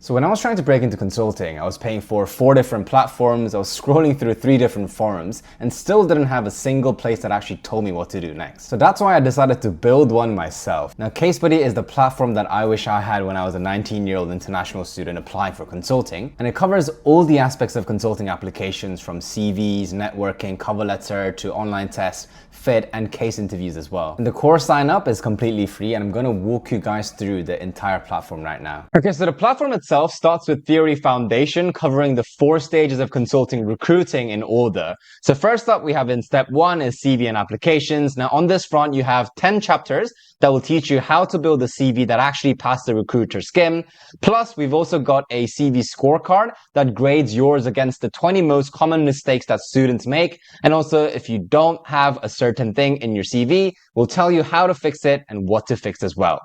So when I was trying to break into consulting, I was paying for 4 different platforms, I was scrolling through 3 different forums, and still didn't have a single place that actually told me what to do next. So that's why I decided to build one myself. Now, casebuddy is the platform that I wish I had when I was a 19-year-old international student applying for consulting, and it covers all the aspects of consulting applications from CVs, networking, cover letter, to online tests, fit, and case interviews as well. And the course sign up is completely free, and I'm going to walk you guys through the entire platform right now. Okay, so the platform itself starts with Theory Foundation, covering the 4 stages of consulting recruiting in order. So first up, we have in step 1 is CV and applications. Now on this front, you have 10 chapters that will teach you how to build a CV that actually passed the recruiter skim. Plus, we've also got a CV scorecard that grades yours against the 20 most common mistakes that students make. And also, if you don't have a certain thing in your CV, we'll tell you how to fix it and what to fix as well.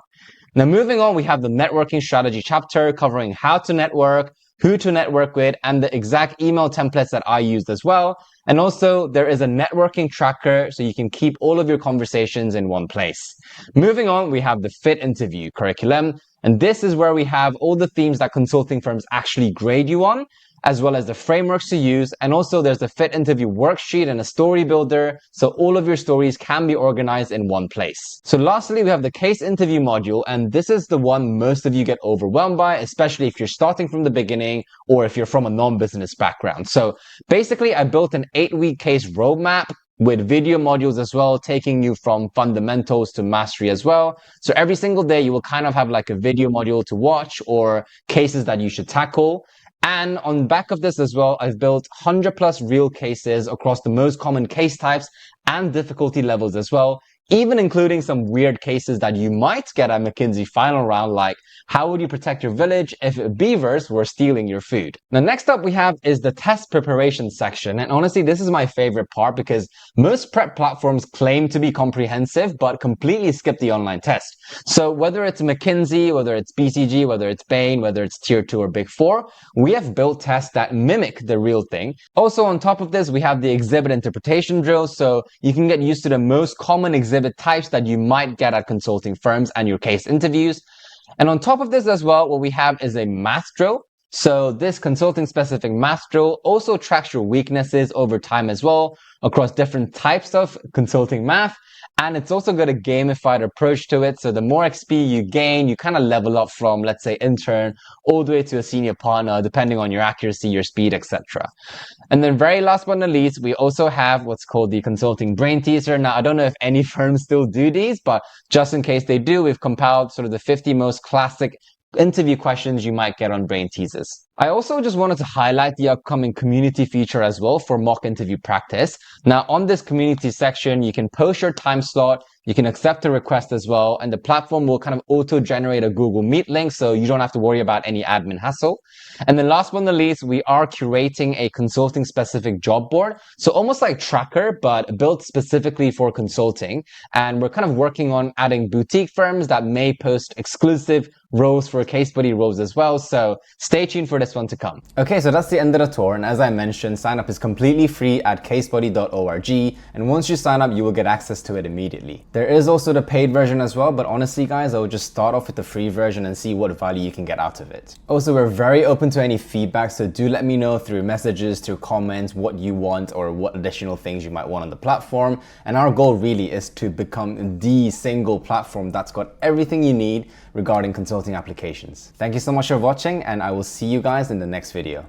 Now, moving on, we have the networking strategy chapter covering how to network, who to network with, and the exact email templates that I used as well. And also, there is a networking tracker so you can keep all of your conversations in one place. Moving on, we have the fit interview curriculum. And this is where we have all the themes that consulting firms actually grade you on, as well as the frameworks to use. And also there's the fit interview worksheet and a story builder, so all of your stories can be organized in one place. So lastly, we have the case interview module, and this is the one most of you get overwhelmed by, especially if you're starting from the beginning or if you're from a non-business background. So basically, I built an 8-week case roadmap with video modules as well, taking you from fundamentals to mastery as well. So every single day you will kind of have like a video module to watch or cases that you should tackle. And on the back of this as well, I've built 100 plus real cases across the most common case types and difficulty levels as well, even including some weird cases that you might get at McKinsey final round, like how would you protect your village if beavers were stealing your food? Now, next up we have is the test preparation section. And honestly, this is my favorite part because most prep platforms claim to be comprehensive, but completely skip the online test. So whether it's McKinsey, whether it's BCG, whether it's Bain, whether it's Tier 2 or Big 4, we have built tests that mimic the real thing. Also, on top of this, we have the exhibit interpretation drill. So you can get used to the most common exhibit types that you might get at consulting firms and your case interviews. And on top of this as well, what we have is a math drill. So this consulting specific math drill also tracks your weaknesses over time as well across different types of consulting math. And it's also got a gamified approach to it. So the more XP you gain, you kind of level up from, let's say, intern all the way to a senior partner, depending on your accuracy, your speed, etc. And then very last but not least, we also have what's called the consulting brain teaser. Now, I don't know if any firms still do these, but just in case they do, we've compiled sort of the 50 most classic interview questions you might get on brain teasers. I also just wanted to highlight the upcoming community feature as well for mock interview practice. Now on this community section, you can post your time slot, you can accept a request as well, and the platform will kind of auto-generate a Google Meet link so you don't have to worry about any admin hassle. And then last but not least, we are curating a consulting specific job board. So almost like Tracker, but built specifically for consulting. And we're kind of working on adding boutique firms that may post exclusive roles for casebuddy roles as well. So stay tuned for this one to come. Okay, so that's the end of the tour. And as I mentioned, sign up is completely free at casebuddy.org. And once you sign up, you will get access to it immediately. There is also the paid version as well, but honestly guys, I would just start off with the free version and see what value you can get out of it. Also, we're very open to any feedback, so do let me know through messages, through comments, what you want or what additional things you might want on the platform. And our goal really is to become the single platform that's got everything you need regarding consulting applications. Thank you so much for watching, and I will see you guys in the next video.